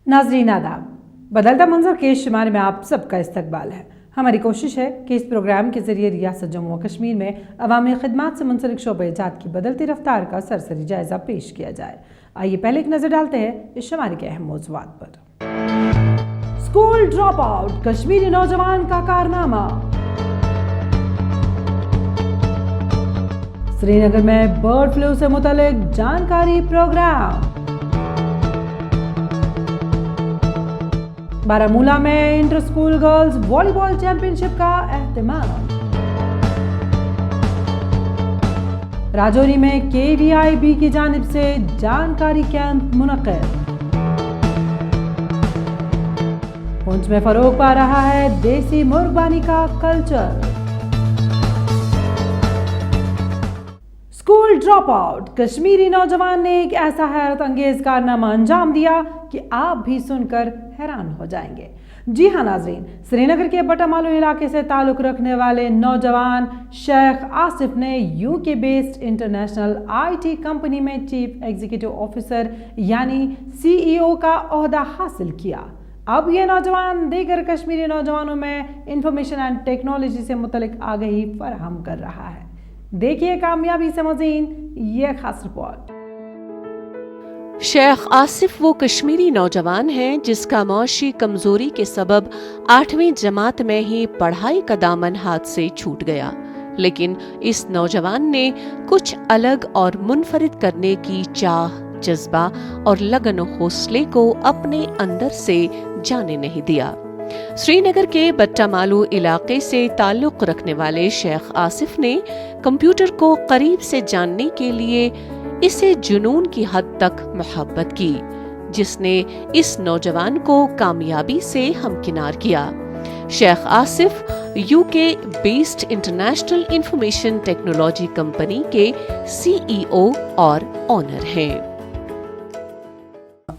नाज़रीन आदाब, बदलता मंजर के शुमारे में आप सबका इस्तकबाल है। हमारी कोशिश है कि इस प्रोग्राम के जरिए रियासत जम्मू और कश्मीर में अवामी खिदमात से मुंसलिक शोबे-ए-जात की बदलती रफ्तार का सरसरी जायजा पेश किया जाए। आइए पहले एक नजर डालते हैं इस शुमारे के अहम मौज़ूआत पर। स्कूल ड्रॉप आउट, कश्मीरी नौजवान का कारनामा। श्रीनगर में बर्ड फ्लू से मुतल्लिक जानकारी प्रोग्राम। बारामूला में inter school girls volleyball championship का एहतमाम। राजौरी में KVIB की जानिब से जानकारी कैंप मुनक्किद। पुंछ में फरोग पा रहा है देसी मुर्गबानी का culture. School drop out, Kashmiri नौजवान ने एक ऐसा हैरत अंगेज कारनामा अंजाम दिया कि आप भी सुनकर हैरान हो जाएंगे। जी हाँ नाजरीन, श्रीनगर के बटामालू इलाके से ताल्लुक रखने वाले नौजवान शेख आसिफ ने UK based international IT company में चीफ एग्जीक्यूटिव ऑफिसर यानी CEO का ओहदा हासिल किया। अब ये नौजवान दीगर कश्मीरी नौजवानों में इंफॉर्मेशन एंड टेक्नोलॉजी से मुतल्लिक आगाही फराहम कर रहा है। देखिए कामयाबी से मज़ीन ये खास रिपोर्ट। शेख आसिफ वो कश्मीरी नौजवान हैं जिसका मौशी कमजोरी के सबब 8वीं जमात में ही पढ़ाई का दामन हाथ से छूट गया, लेकिन इस नौजवान ने कुछ अलग और मुनफरिद करने की चाह, जज्बा और लगन हौसले को अपने अंदर से जाने नहीं दिया। श्रीनगर के बट्टामालू इलाके से ताल्लुक रखने वाले शेख आसिफ ने कंप्यूटर को करीब से जानने के लिए इसे जुनून की हद तक मोहब्बत की, जिसने इस नौजवान को कामयाबी से हमकिनार किया। Sheikh Asif UK based international information technology company के CEO और ऑनर हैं।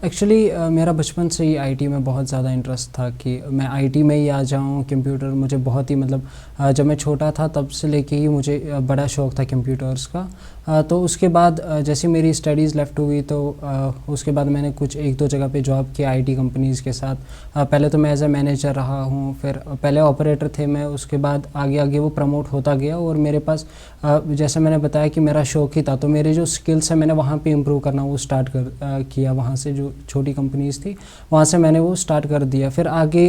एक्चुअली मेरा बचपन से ही IT में बहुत ज़्यादा इंटरेस्ट था कि मैं IT में ही आ जाऊँ। कंप्यूटर मुझे बहुत ही जब मैं छोटा था तब से लेके ही मुझे बड़ा शौक़ था कंप्यूटर्स का। तो उसके बाद जैसे मेरी स्टडीज़ लेफ़्ट हुई तो उसके बाद मैंने कुछ 1-2 जगह पे जॉब किया IT कंपनीज़ के साथ। पहले तो मैं एज ए मैनेजर रहा हूँ, फिर पहले ऑपरेटर थे मैं, उसके बाद आगे वो प्रमोट होता गया और मेरे पास जैसे मैंने बताया कि मेरा शौक़ ही था, तो मेरे जो स्किल्स हैं मैंने वहाँ पे इम्प्रूव करना वो स्टार्ट किया। वहाँ से जो छोटी कंपनीज़ थी वहाँ से मैंने वो स्टार्ट कर दिया। फिर आगे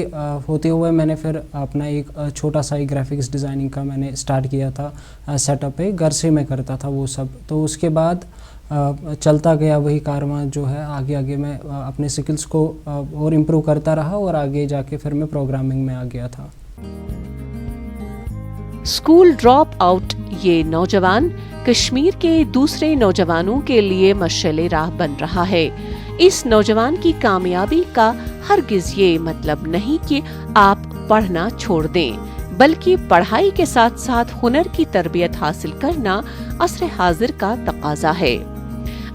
होते हुए मैंने फिर अपना एक छोटा सा ग्राफिक्स डिज़ाइनिंग का मैंने स्टार्ट किया था सेटअप है, घर से मैं करता था वो सब। तो उसके बाद चलता गया वही कारवां जो है, आगे मैं अपने स्किल्स को और इम्प्रूव करता रहा और आगे जाके फिर मैं प्रोग्रामिंग में आ गया था। स्कूल ड्रॉप आउट ये नौजवान कश्मीर के दूसरे नौजवानों के लिए मशाल राह बन रहा है। इस नौजवान की कामयाबी का हरगिज ये मतलब नहीं कि आप पढ़ना छोड़ दें, बल्कि पढ़ाई के साथ साथ हुनर की तरबियत हासिल करना असर हाजिर का तकाजा है।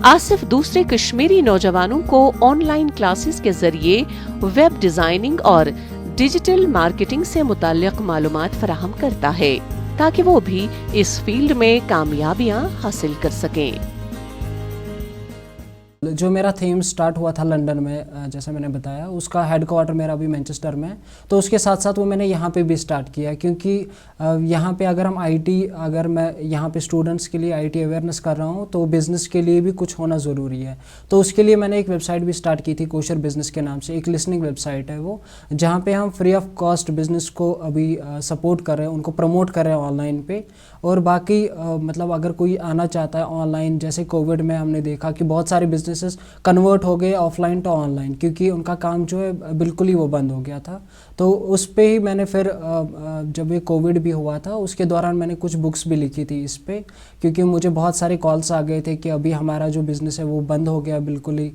आसिफ दूसरे कश्मीरी नौजवानों को ऑनलाइन क्लासेस के जरिए वेब डिजाइनिंग और डिजिटल मार्केटिंग से मुताल्लिक मालूमात फराहम करता है ताकि वो भी इस फील्ड में कामयाबियां हासिल कर सकें। जो मेरा थीम स्टार्ट हुआ था लंदन में, जैसे मैंने बताया, उसका हेडक्वार्टर मेरा अभी मैनचेस्टर में है, तो उसके साथ साथ वो मैंने यहाँ पे भी स्टार्ट किया क्योंकि यहाँ पे अगर मैं यहाँ पे स्टूडेंट्स के लिए IT अवेयरनेस कर रहा हूँ तो बिज़नेस के लिए भी कुछ होना ज़रूरी है। तो उसके लिए मैंने एक वेबसाइट भी स्टार्ट की थी कोशर बिज़नेस के नाम से, एक लिसनिंग वेबसाइट है वो, जहाँ पे हम फ्री ऑफ कॉस्ट बिज़नेस को अभी सपोर्ट कर रहे हैं, उनको प्रमोट कर रहे हैं ऑनलाइन पे। और बाकी अगर कोई आना चाहता है ऑनलाइन, जैसे कोविड में हमने देखा कि बहुत सारे बिजनेसेस कन्वर्ट हो गए ऑफलाइन टू ऑनलाइन क्योंकि उनका काम जो है बिल्कुल ही वो बंद हो गया था। तो उस पे ही मैंने फिर जब ये कोविड भी हुआ था उसके दौरान मैंने कुछ बुक्स भी लिखी थी इस पे, क्योंकि मुझे बहुत सारे कॉल्स आ गए थे कि अभी हमारा जो बिज़नेस है वो बंद हो गया बिल्कुल ही,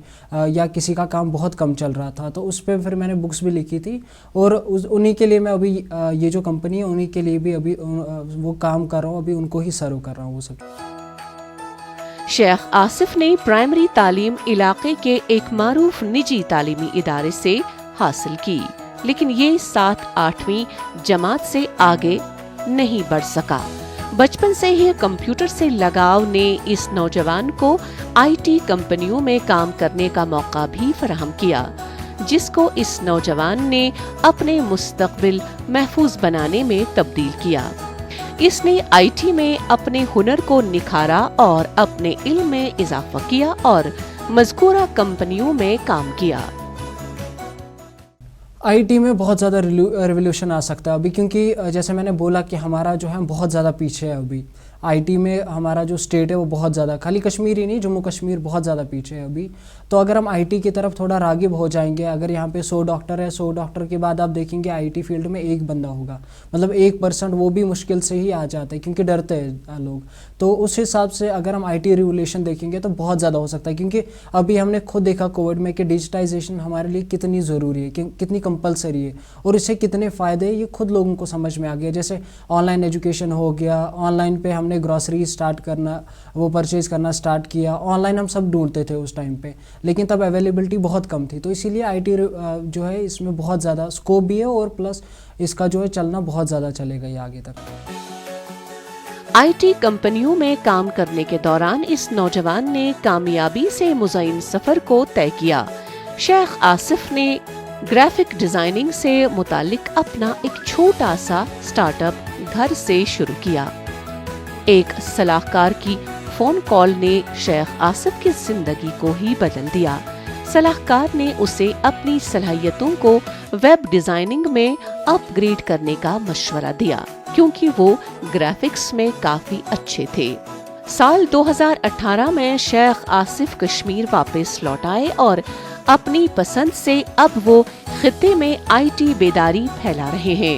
या किसी का काम बहुत कम चल रहा था। तो उस पर फिर मैंने बुक्स भी लिखी थी और उन्हीं के लिए मैं अभी ये जो कंपनी है उन्हीं के लिए भी अभी वो काम कर रहा हूँ, अभी उनको ही सर्व कर रहा हूँ वो सब। शेख आसिफ ने प्राइमरी तालीम इलाके के एक मारूफ निजी तालीमी इदारे से हासिल की, लेकिन ये 7-8वीं जमात से आगे नहीं बढ़ सका। बचपन से ही कंप्यूटर से लगाव ने इस नौजवान को IT कंपनियों में काम करने का मौका भी फराहम किया, جس کو اس نوجوان نے اپنے مستقبل محفوظ بنانے میں تبدیل کیا۔ اس نے آئی ٹی میں اپنے ہنر کو نکھارا اور اپنے علم میں اضافہ کیا اور مذکورہ کمپنیوں میں کام کیا۔ آئی ٹی میں بہت زیادہ ریولیوشن آ سکتا ہے ابھی، کیونکہ جیسے میں نے بولا کہ ہمارا جو ہے بہت زیادہ پیچھے ہے ابھی آئی ٹی میں، ہمارا جو اسٹیٹ ہے وہ بہت زیادہ، خالی کشمیر ہی نہیں، جموں کشمیر بہت زیادہ پیچھے ہے ابھی۔ تو اگر ہم آئی ٹی کی طرف تھوڑا راغب ہو جائیں گے، اگر یہاں پہ 100 ڈاکٹر ہے، 100 ڈاکٹر کے بعد آپ دیکھیں گے آئی ٹی فیلڈ میں ایک بندہ ہوگا، مطلب 1%، وہ بھی مشکل سے ہی آ جاتا ہے کیونکہ ڈرتے ہیں لوگ۔ تو اس حساب سے اگر ہم آئی ٹی ریولیوشن دیکھیں گے تو بہت زیادہ ہو سکتا ہے، کیونکہ ابھی ہم نے خود دیکھا کووڈ میں کہ ڈیجیٹائزیشن ہمارے لیے کتنی ضروری ہے، کتنی کمپلسری ہے، اور اس سے کتنے فائدے ہیں یہ خود لوگوں کو سمجھ میں آ گیا۔ جیسے آن لائن ایجوکیشن ہو گیا، آن لائن پہ ہم نے گروسری اسٹارٹ کرنا، وہ پرچیز کرنا اسٹارٹ کیا، آن لائن ہم سب ڈھونڈتے تھے اس ٹائم پہ، لیکن تب اویلیبلٹی بہت کم تھی، تو اسی لیے آئی ٹی جو ہے اس میں بہت زیادہ اسکوپ بھی ہے، اور پلس اس کا جو ہے چلنا بہت زیادہ چلے گا یہ آگے تک۔ آئی ٹی کمپنیوں میں کام کرنے کے دوران اس نوجوان نے کامیابی سے مزین سفر کو طے کیا۔ شیخ آصف نے گرافک ڈیزائننگ سے متعلق اپنا ایک چھوٹا سا سٹارٹ اپ گھر سے شروع کیا۔ ایک صلاح کار کی فون کال نے شیخ آصف کی زندگی کو ہی بدل دیا۔ صلاح کار نے اسے اپنی صلاحیتوں کو ویب ڈیزائننگ میں اپ گریڈ کرنے کا مشورہ دیا، کیونکہ وہ گرافکس میں کافی اچھے تھے۔ سال 2018 میں شیخ آصف کشمیر واپس لوٹ آئے اور اپنی پسند سے اب وہ خطے میں آئی ٹی بیداری پھیلا رہے ہیں۔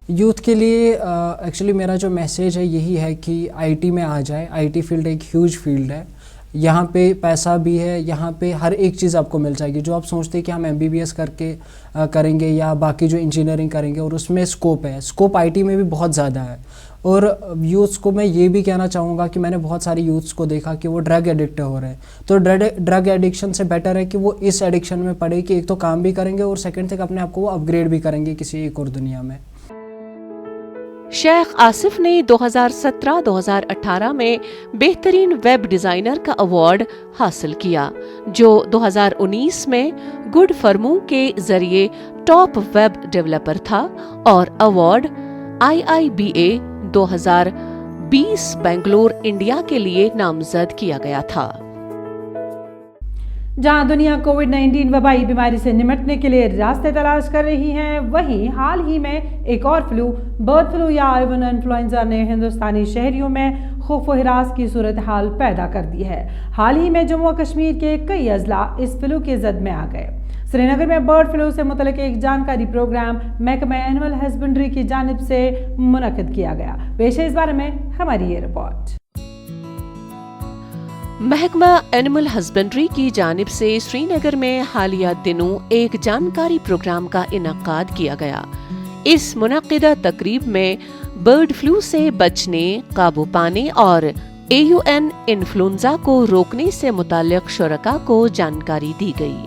یوتھ کے لیے ایکچولی میرا جو میسیج ہے یہی ہے کہ آئی ٹی میں آ جائے۔ آئی ٹی فیلڈ ایک ہیوج فیلڈ ہے، یہاں پہ پیسہ بھی ہے، یہاں پہ ہر ایک چیز آپ کو مل جائے گی جو آپ سوچتے ہیں کہ ہم MBBS کر کے کریں گے یا باقی جو انجینئرنگ کریں گے، اور اس میں اسکوپ ہے، اسکوپ آئی ٹی میں بھی بہت زیادہ ہے۔ اور یوتھس کو میں یہ بھی کہنا چاہوں گا کہ میں نے بہت سارے یوتھس کو دیکھا کہ وہ ڈرگ ایڈکٹ ہو رہے ہیں، تو ڈرگ ایڈکشن سے بیٹر ہے کہ وہ اس ایڈکشن میں پڑے کہ ایک تو کام بھی کریں گے اور سیکنڈ تک اپنے آپ کو وہ اپ گریڈ بھی کریں گے کسی ایک اور دنیا میں۔ شیخ آصف نے 2017-2018 میں بہترین ویب ڈیزائنر کا ایوارڈ حاصل کیا، جو 2019 میں گڈ فرمو کے ذریعے ٹاپ ویب ڈیولپر تھا، اور ایوارڈ IIBA 2020 بنگلور انڈیا کے لیے نامزد کیا گیا تھا۔ جہاں دنیا کووڈ-19 وبائی بیماری سے نمٹنے کے لیے راستے تلاش کر رہی ہیں، وہیں حال ہی میں ایک اور فلو، برڈ فلو یا ایون انفلوئنزا نے ہندوستانی شہریوں میں خوف و ہراس کی صورتحال پیدا کر دی ہے۔ حال ہی میں جموں و کشمیر کے کئی اضلاع اس فلو کے زد میں آ گئے۔ سری نگر میں برڈ فلو سے متعلق ایک جانکاری پروگرام محکمہ اینیمل ہسبنڈری کی جانب سے منعقد کیا گیا۔ پیش ہے اس بارے میں ہماری یہ رپورٹ۔ محکمہ اینیمل ہسبنڈری کی جانب سے سری نگر میں حالیہ دنوں ایک جانکاری پروگرام کا انعقاد کیا گیا۔ اس منعقدہ تقریب میں برڈ فلو سے بچنے، قابو پانے اور AUN انفلوئنزا کو روکنے سے متعلق شرکاء کو جانکاری دی گئی۔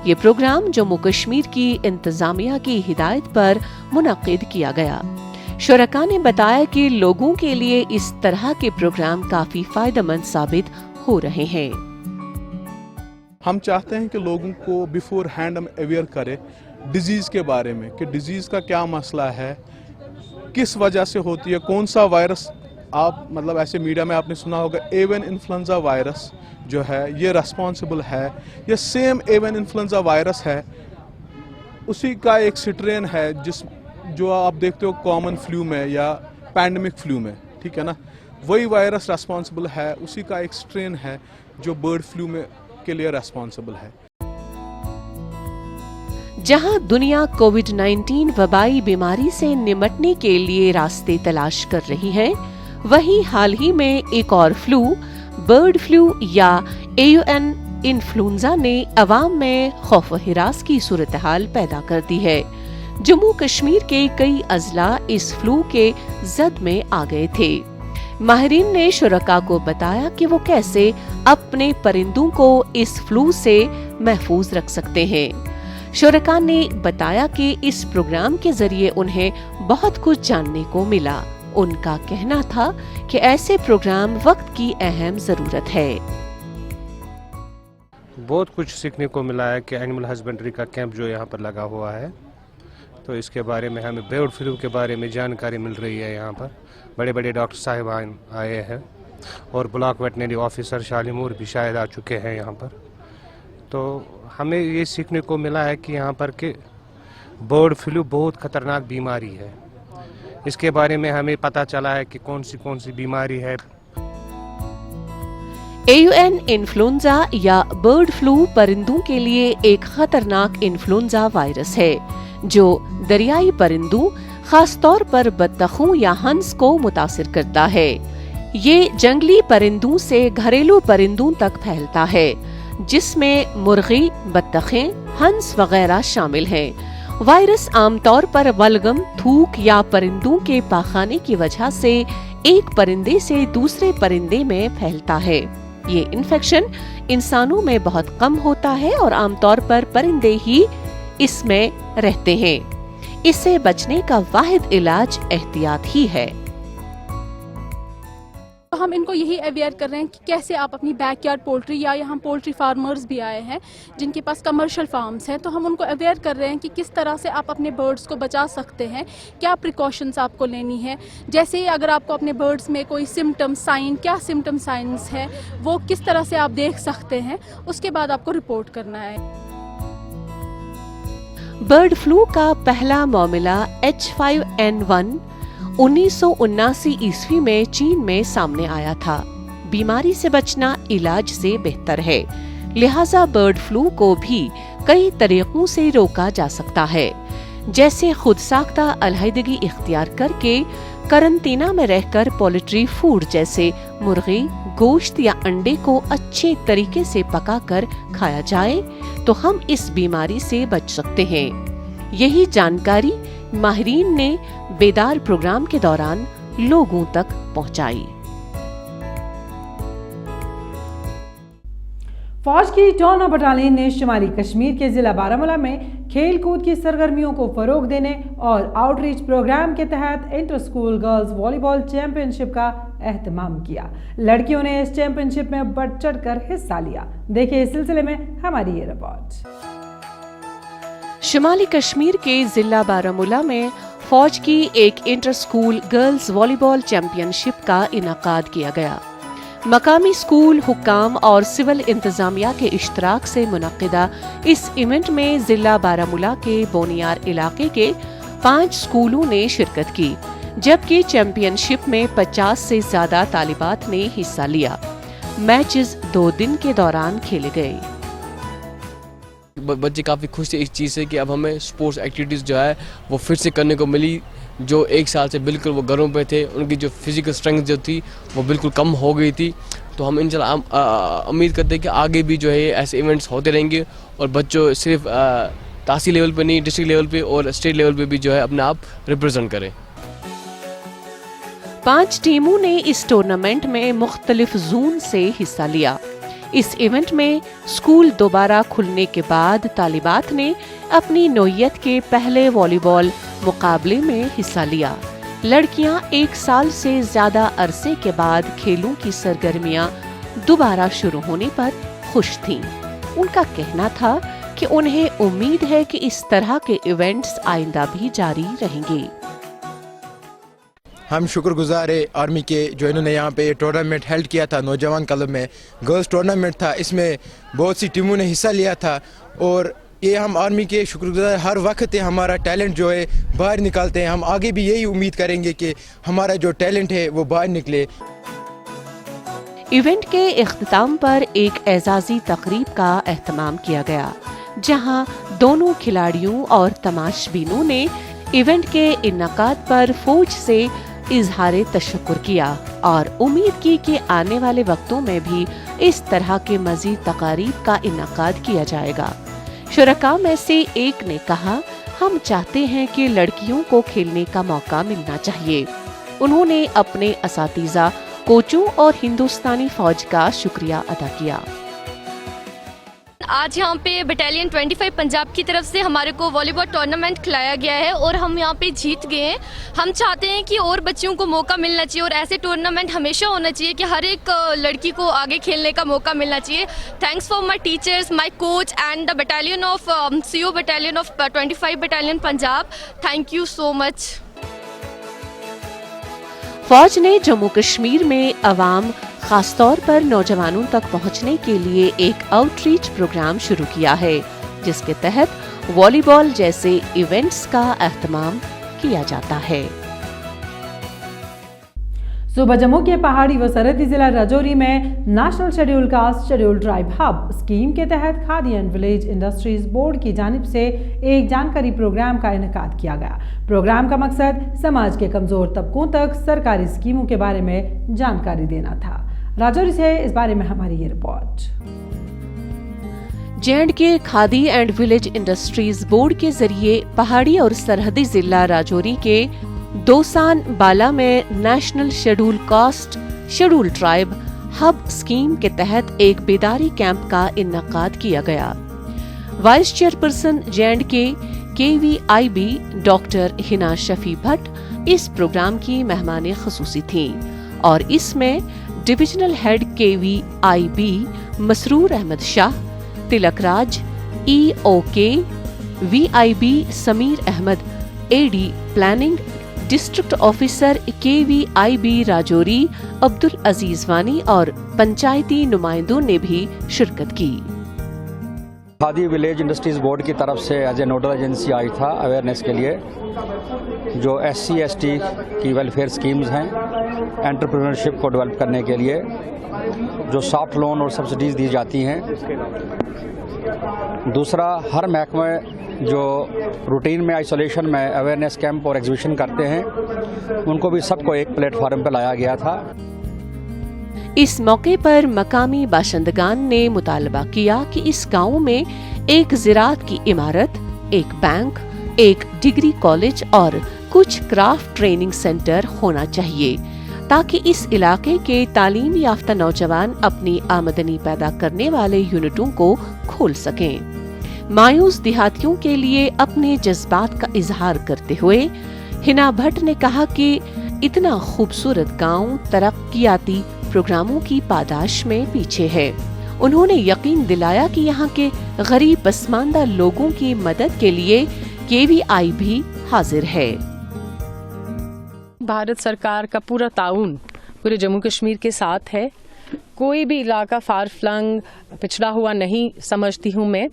یہ پروگرام جموں کشمیر کی انتظامیہ کی ہدایت پر منعقد کیا گیا۔ شرکاء نے بتایا کہ لوگوں کے لیے اس طرح کے پروگرام کافی فائدہ مند ثابت ہو رہے ہیں۔ ہم چاہتے ہیں کہ لوگوں کو بیفور ہینڈ ہم اویئر کرے ڈیزیز کے بارے میں، کہ ڈیزیز کا کیا مسئلہ ہے، کس وجہ سے ہوتی ہے، کون سا وائرس، آپ مطلب ایسے میڈیا میں آپ نے سنا ہوگا ایون انفلوئنزا وائرس جو ہے یہ ریسپانسبل ہے، یہ سیم ایون انفلوئنزا وائرس ہے، اسی کا ایک سٹرین ہے جو آپ دیکھتے ہو کامن فلو میں یا پینڈمک فلو میں، ٹھیک ہے نا، وہی وائرس ریسپانسبل ہے، اسی کا ایک سٹرین ہے جو برڈ فلو میں کے لیے ریسپانسبل ہے۔ جہاں دنیا کووڈ-19 وبائی بیماری سے نمٹنے کے لیے راستے تلاش کر رہی ہے، وہیں حال ہی میں ایک اور فلو، برڈ فلو یا AUN انفلوئنزا نے عوام میں خوف و ہراس کی صورتحال پیدا کر دی ہے۔ جموں کشمیر کے کئی اضلاع اس فلو کے زد میں آ گئے تھے۔ ماہرین نے شرکاء کو بتایا کہ وہ کیسے اپنے پرندوں کو اس فلو سے محفوظ رکھ سکتے ہیں۔ شرکاء نے بتایا کہ اس پروگرام کے ذریعے انہیں بہت کچھ جاننے کو ملا۔ ان کا کہنا تھا کہ ایسے پروگرام وقت کی اہم ضرورت ہے۔ बहुत कुछ सीखने को मिला है कि एनिमल हस्बेंड्री का कैंप जो यहाँ पर लगा हुआ है, तो इसके बारे में हमें बर्ड फ्लू के बारे में जानकारी मिल रही है। यहाँ पर बड़े बड़े डॉक्टर साहिबान आए हैं और ब्लॉक वेटनरी ऑफिसर शालिमूर भी शायद आ चुके हैं यहाँ पर। तो हमें ये सीखने को मिला है कि यहाँ पर कि बर्ड फ्लू बहुत ख़तरनाक बीमारी है। इसके बारे में हमें पता चला है कि कौन सी बीमारी है। AUN इन्फ्लुएंजा या बर्ड फ्लू परिंदों के लिए एक खतरनाक इन्फ्लुएंजा वायरस है जो दरियाई परिंदों, खासतौर पर बत्तखों या हंस को मुतासिर करता है। ये जंगली परिंदों से घरेलू परिंदों तक फैलता है, जिसमें मुर्गी, बत्तखें, हंस वगैरह शामिल हैं। वायरस आमतौर पर बलगम, थूक या परिंदों के पाखाने की वजह से एक परिंदे से दूसरे परिंदे में फैलता है। ये इन्फेक्शन इंसानों में बहुत कम होता है और आमतौर पर परिंदे ही इसमें रहते हैं। इससे बचने का वाहिद इलाज एहतियात ही है। तो हम इनको यही अवेयर कर रहे हैं कि कैसे आप अपनी बैकयार्ड पोल्ट्री, या यहाँ पोल्ट्री फार्मर्स भी आए हैं जिनके पास कमर्शियल फार्म्स हैं, तो हम उनको अवेयर कर रहे हैं कि किस तरह से आप अपने बर्ड्स को बचा सकते हैं, क्या प्रिकॉशंस आपको लेनी है। जैसे अगर आपको अपने बर्ड्स में कोई सिम्टम साइन, क्या सिम्टम साइंस है, वो किस तरह से आप देख सकते हैं, उसके बाद आपको रिपोर्ट करना है। बर्ड फ्लू का पहला मामला H5N1 1979 ईस्वी में चीन में सामने आया था। बीमारी से बचना इलाज से बेहतर है, लिहाजा बर्ड फ्लू को भी कई तरीकों से रोका जा सकता है, जैसे खुद साख्ता अलहदगी इख्तियार करके करंटीना में रहकर पोल्ट्री फूड जैसे मुर्गी, गोश्त या अंडे को अच्छे तरीके से पकाकर खाया जाए तो हम इस बीमारी से बच सकते हैं। यही जानकारी माहिरीन ने बेदार प्रोग्राम के दौरान लोगों तक पहुंचाई। फौज की टोना बटालियन ने शुमाली कश्मीर के जिला बारामूला में खेल कूद की सरगर्मियों को फरोग देने और आउटरीच प्रोग्राम के तहत inter school girls volleyball championship का एहतमाम किया। लड़कियों ने इस चैंपियनशिप में बढ़ चढ़कर हिस्सा लिया। देखिए इस सिलसिले में हमारी ये रिपोर्ट। शुमाली कश्मीर के जिला बारामूला में फौज की एक inter school girls volleyball championship का इनाकाद किया गया। मकामी स्कूल हुक्काम और सिविल इंतजामिया के इश्तराक से मुनक्किदा इस इवेंट में जिला बारामूला के बोनियार इलाके के 5 स्कूलों ने शिरकत की, जबकि चैंपियनशिप में 50 से ज्यादा तालिबात ने हिस्सा लिया। मैचेस 2 दिन के दौरान खेले गए। बच्चे काफ़ी खुश थे इस चीज़ से कि अब हमें स्पोर्ट्स एक्टिविटीज़ जो है वो फिर से करने को मिली। जो 1 साल से बिल्कुल वो घरों पे थे, उनकी जो फिजिकल स्ट्रेंथ जो थी वो बिल्कुल कम हो गई थी। तो हम इंशाल्लाह उम्मीद करते हैं कि आगे भी जो है ऐसे इवेंट्स होते रहेंगे और बच्चों सिर्फ तहसील लेवल पे नहीं, डिस्ट्रिक्ट लेवल पे और स्टेट लेवल पे भी जो है अपने आप रिप्रेजेंट करें। 5 टीमों ने इस टूर्नामेंट में मुख्तलिफ जोन से हिस्सा लिया। इस इवेंट में स्कूल दोबारा खुलने के बाद तालिबात ने अपनी नौयत के पहले वॉलीबॉल मुकाबले में हिस्सा लिया। लड़कियां 1 साल से ज्यादा अरसे के बाद खेलों की सरगर्मियां दोबारा शुरू होने पर खुश थीं। उनका कहना था कि उन्हें उम्मीद है कि इस तरह के इवेंट्स आइंदा भी जारी रहेंगे। हम शुक्रगुजार है आर्मी के जो इन्होंने यहाँ पे टूर्नामेंट हेल्ड किया था। नौजवान क्लब में गर्ल्स टूर्नामेंट था, इसमें बहुत सी टीमों ने हिस्सा लिया था और ये हम आर्मी के शुक्रगुजार हर वक्त है। हमारा टैलेंट जो है बाहर निकालते हैं। हम आगे भी यही उम्मीद करेंगे कि हमारा जो टैलेंट है वो बाहर निकले। इवेंट के इख्तिताम पर एक एजाजी तकरीब का एहतमाम किया गया, जहां दोनों खिलाड़ियों और तमाशबीनों ने इवेंट के इन्नाकाद पर फौज से इजहार तशक्कुर किया और उम्मीद की कि आने वाले वक्तों में भी इस तरह के मजीद तकारीब का इन्नाकाद किया जाएगा। शुरका में से एक ने कहा, हम चाहते हैं कि लड़कियों को खेलने का मौका मिलना चाहिए। उन्होंने अपने असातिज़ा, कोचों और हिंदुस्तानी फौज का शुक्रिया अदा किया। آج یہاں پہ بٹالین 25 پنجاب کی طرف سے ہمارے کو والی بال ٹورنامنٹ کھلایا گیا ہے اور ہم یہاں پہ جیت گئے ہیں. ہم چاہتے ہیں کہ اور بچیوں کو موقع ملنا چاہیے اور ایسے ٹورنامنٹ ہمیشہ ہونا چاہیے کہ ہر ایک لڑکی کو آگے کھیلنے کا موقع ملنا چاہیے. Thanks for my teachers, my coach and the battalion of CO battalion of 25 battalion Punjab. Thank you so much. فوج نے جموں کشمیر میں عوام خاص طور پر نوجوانوں تک پہنچنے کے لیے ایک آؤٹ ریچ پروگرام شروع کیا ہے جس کے تحت والی بال جیسے ایونٹس کا اہتمام کیا جاتا ہے. صوبہ جموں کے پہاڑی و سرحدی ضلع راجوری میں national scheduled caste scheduled tribe hub scheme کے تحت khadi and village industries board کی جانب سے ایک جانکاری پروگرام کا انعقاد کیا گیا. پروگرام کا مقصد سماج کے کمزور طبقوں تک سرکاری اسکیموں کے بارے میں جانکاری دینا تھا. راجوری سے اس بارے میں ہماری یہ report. J&K khadi and village industries board کے ذریعے پہاڑی اور سرحدی ضلع راجوری کے دوسان بالا میں national scheduled caste scheduled tribe hub scheme کے تحت ایک بیداری کیمپ کا انعقاد کیا گیا. Voice chairperson J&K KVIB doctor ہنا شفیع بھٹ اس پروگرام کی مہمان خصوصی تھیں اور اس میں divisional head KVIB Masroor Ahmad Shah, Tilak Raj EOK VIB Sameer Ahmad, AD planning district officer KVIB Rajouri Abdul Aziz Wani اور پنچایتی نمائندوں نے بھی شرکت کی. کھادی ولیج انڈسٹریز بورڈ کی طرف سے ایز اے نوڈل ایجنسی آئی تھا اویئرنیس کے لیے جو SC ST کی ویلفیئر سکیمز ہیں, انٹرپرینورشپ کو ڈیولپ کرنے کے لیے جو سافٹ لون اور سبسڈیز دی جاتی ہیں. دوسرا, ہر محکمہ جو روٹین میں آئسولیشن میں اویئرنیس کیمپ اور ایگزیبیشن کرتے ہیں ان کو بھی سب کو ایک پلیٹ فارم پہ لایا گیا تھا. اس موقع پر مقامی باشندگان نے مطالبہ کیا کہ اس گاؤں میں ایک زراعت کی عمارت, ایک بینک, ایک ڈگری کالج اور کچھ کرافٹ ٹریننگ سینٹر ہونا چاہیے تاکہ اس علاقے کے تعلیم یافتہ نوجوان اپنی آمدنی پیدا کرنے والے یونٹوں کو کھول سکیں. مایوس دیہاتیوں کے لیے اپنے جذبات کا اظہار کرتے ہوئے ہنا بھٹ نے کہا کہ اتنا خوبصورت گاؤں ترقیاتی پروگراموں کی پاداش میں پیچھے ہے. انہوں نے یقین دلایا کہ یہاں کے غریب پسماندہ لوگوں کی مدد کے لیے KVI بھی حاضر ہے. بھارت سرکار کا پورا تعاون پورے جموں کشمیر کے ساتھ ہے. کوئی بھی علاقہ فار فلنگ پچھڑا ہوا نہیں سمجھتی ہوں میں.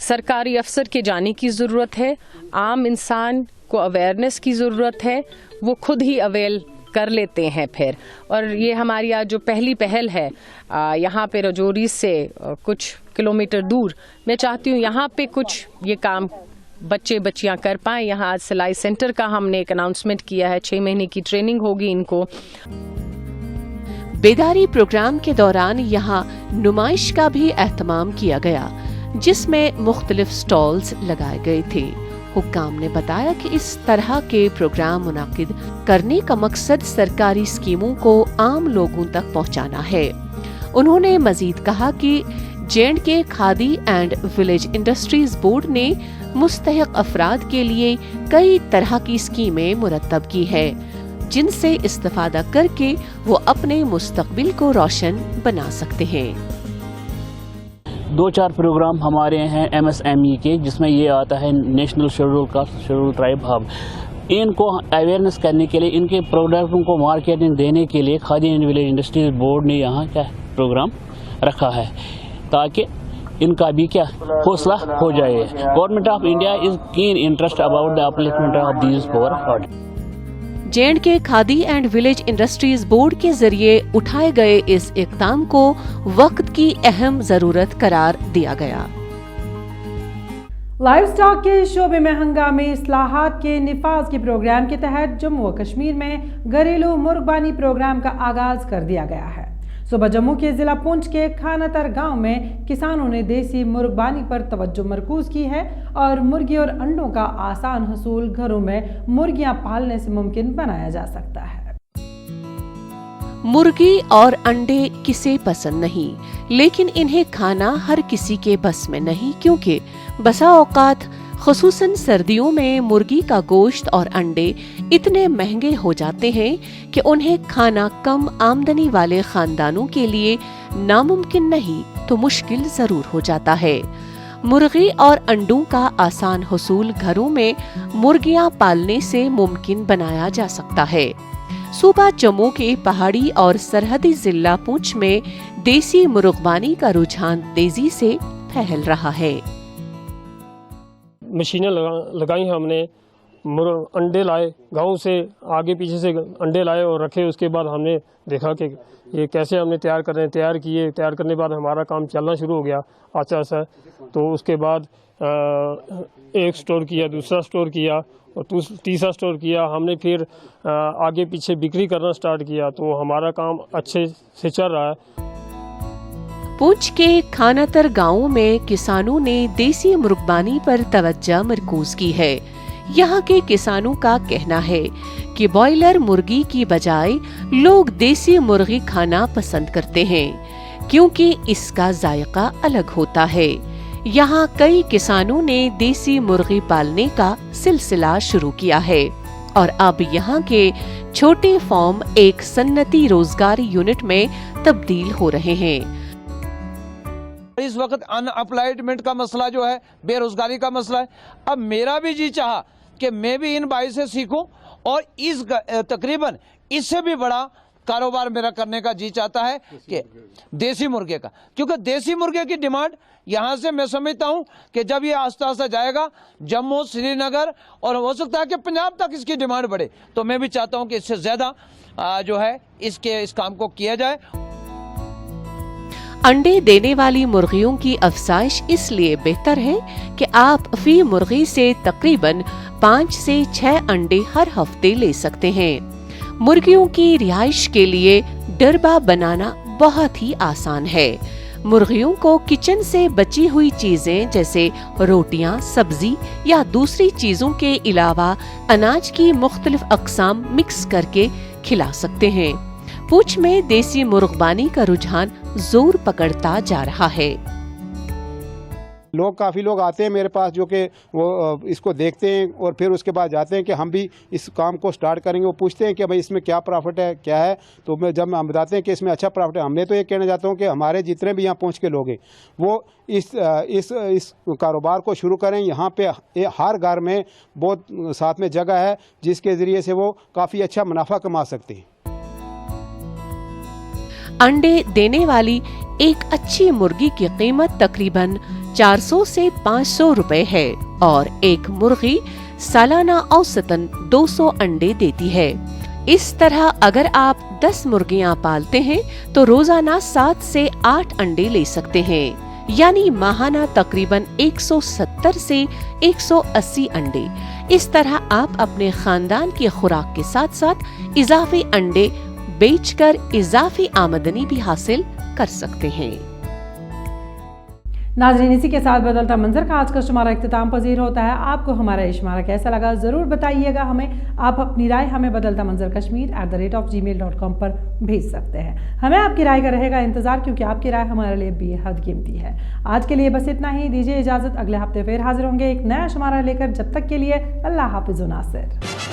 سرکاری افسر کے جانے کی ضرورت ہے, عام انسان کو اویئرنیس کی ضرورت ہے, وہ خود ہی اویل کر لیتے ہیں پھر. اور یہ ہماری آج جو پہلی پہل ہے یہاں پہ راجوری سے کچھ کلومیٹر دور, میں چاہتی ہوں یہاں پہ کچھ یہ کام بچے بچیاں کر پائیں. یہاں آج سلائی سینٹر کا ہم نے ایک اناؤنسمنٹ کیا ہے, 6 مہینے کی ٹریننگ ہوگی ان کو. بیداری پروگرام کے دوران یہاں نمائش کا بھی اہتمام کیا گیا جس میں مختلف سٹالز لگائے گئے تھے. حکام نے بتایا کہ اس طرح کے پروگرام منعقد کرنے کا مقصد سرکاری اسکیموں کو عام لوگوں تک پہنچانا ہے. انہوں نے مزید کہا کہ J&K khadi and village industries board نے مستحق افراد کے لیے کئی طرح کی اسکیمیں مرتب کی ہے جن سے استفادہ کر کے وہ اپنے مستقبل کو روشن بنا سکتے ہیں. 2-4 پروگرام ہمارے ہیں MSME کے جس میں یہ آتا ہے national scheduled caste scheduled tribe hub. ان کو اویئرنیس کرنے کے لیے, ان کے پروڈکٹوں کو مارکیٹنگ دینے کے لیے khadi and village industries board نے یہاں کیا پروگرام رکھا ہے تاکہ ان کا بھی کیا حوصلہ ہو جائے. Government of India is keen interest about the upliftment of these poor. J&K khadi and village industries board کے ذریعے اٹھائے گئے اس اقدام کو وقت کی اہم ضرورت قرار دیا گیا. لائیو سٹاک کے شعبے میں ہنگامی اصلاحات کے نفاذ کے پروگرام کے تحت جموں و کشمیر میں گھریلو مرغبانی پروگرام کا آغاز کر دیا گیا ہے. صوبہ جموں کے ضلع پونچھ کے خانتر گاؤں میں کسانوں نے دیسی مرغبانی پر توجہ مرکوز کی ہے اور مرغی اور انڈوں کا آسان حصول گھروں میں مرغیاں پالنے سے ممکن بنایا جا سکتا ہے. मुर्गी और अंडे किसे पसंद नहीं, लेकिन इन्हें खाना हर किसी के बस में नहीं, क्योंकि बसा औकात खुसूसन सर्दियों में मुर्गी का गोश्त और अंडे इतने महंगे हो जाते हैं कि उन्हें खाना कम आमदनी वाले खानदानों के लिए नामुमकिन नहीं तो मुश्किल जरूर हो जाता है। मुर्गी और अंडों का आसान हुसूल घरों में मुर्गियां पालने से मुमकिन बनाया जा सकता है। सूबा जम्मू के पहाड़ी और सरहदी जिला पुंछ में देसी मुर्गबानी का रुझान तेजी से फैल रहा है। मशीनें लगाई हमने, अंडे लाए, गांव से आगे पीछे से अंडे लाए और रखे। उसके बाद हमने देखा कि ये कैसे हमने तैयार कर रहे हैं, तैयार किए। तैयार करने के बाद हमारा काम चलना शुरू हो गया आस्ता आस्ता। तो उसके बाद एक स्टोर किया, दूसरा स्टोर किया और तीसरा स्टोर किया। हमने फिर आगे पीछे बिक्री करना स्टार्ट किया, तो हमारा काम अच्छे से चल रहा है। पुंछ के खानातर गांव में किसानों ने देसी मुर्गबानी पर तवज्जो मरकूज की है। यहाँ के किसानों का कहना है कि बॉयलर मुर्गी की बजाय लोग देसी मुर्गी खाना पसंद करते हैं, क्योंकि इसका जायका अलग होता है। यहाँ कई किसानों ने देसी मुर्गी पालने का सिलसिला शुरू किया है और अब यहाँ के छोटे फार्म एक सन्नती रोजगार यूनिट में तब्दील हो रहे हैं। इस वक्त अनएम्प्लॉयमेंट का मसला जो है, बेरोजगारी का मसला है। अब मेरा भी जी चाहा कि मैं भी इन भाई से सीखूं और इस तकरीबन इससे भी बड़ा कारोबार मेरा करने का जी चाहता है कि देसी मुर्गे का, क्योंकि देसी मुर्गे की डिमांड यहाँ से मैं समझता हूँ कि जब ये आस्ता आस्ता जाएगा जम्मू, श्रीनगर और हो सकता है कि पंजाब तक इसकी डिमांड बढ़े, तो मैं भी चाहता हूँ कि इससे ज्यादा जो है इस काम को किया जाए। अंडे देने वाली मुर्गियों की अफजाइश इसलिए बेहतर है कि आप फी मुर्गी से तकरीबन 5 से 6 अंडे हर हफ्ते ले सकते हैं। मुर्गियों की रिहाइश के लिए डरबा बनाना बहुत ही आसान है। मुर्गियों को किचन से बची हुई चीजें जैसे रोटियां, सब्जी या दूसरी चीजों के अलावा अनाज की मुख्तलिफ अक़साम मिक्स करके खिला सकते हैं। पुंछ में देसी मुर्गबानी का रुझान जोर पकड़ता जा रहा है। काफ़ी लोग आते हैं मेरे पास जो कि वो इसको देखते हैं और फिर उसके बाद जाते हैं कि हम भी इस काम को स्टार्ट करेंगे। वो पूछते हैं कि भाई इसमें क्या प्रॉफिट है, क्या है। तो जब हम बताते हैं कि इसमें अच्छा प्रॉफिट है, हमने तो ये कहना चाहता हूँ कि हमारे जितने भी यहाँ पहुँच के लोग हैं वो इस कारोबार को शुरू करें। यहाँ पे हर घर में बहुत साथ में जगह है जिसके ज़रिए से वो काफ़ी अच्छा मुनाफा कमा सकते हैं। अंडे देने वाली एक अच्छी मुर्गी की कीमत तकरीबन 400 से 500 रुपए है और एक मुर्गी सालाना औसतन 200 अंडे देती है। इस तरह अगर आप 10 मुर्गियां पालते हैं तो रोजाना 7 से 8 अंडे ले सकते हैं, यानी माहाना तकरीबन 170 से 180 अंडे। इस तरह आप अपने खानदान की खुराक के साथ साथ इजाफी अंडे बेचकर इजाफी आमदनी भी हासिल कर सकते हैं। नाज़रीन, इसी के साथ बदलता मंजर का आज का शुमारा इख्तिताम पजीर होता है। आपको हमारा ये शुमारा कैसा लगा ज़रूर बताइएगा हमें। आप अपनी राय हमें बदलता मंजर kashmir@gmail.com पर भेज सकते हैं। हमें आपकी राय का रहेगा इंतज़ार, क्योंकि आपकी राय हमारे लिए बेहद कीमती है। आज के लिए बस इतना ही, दीजिए इजाज़त। अगले हफ्ते फिर हाजिर होंगे एक नया शुमारा लेकर। जब तक के लिए अल्लाह हाफिज़ व नासिर।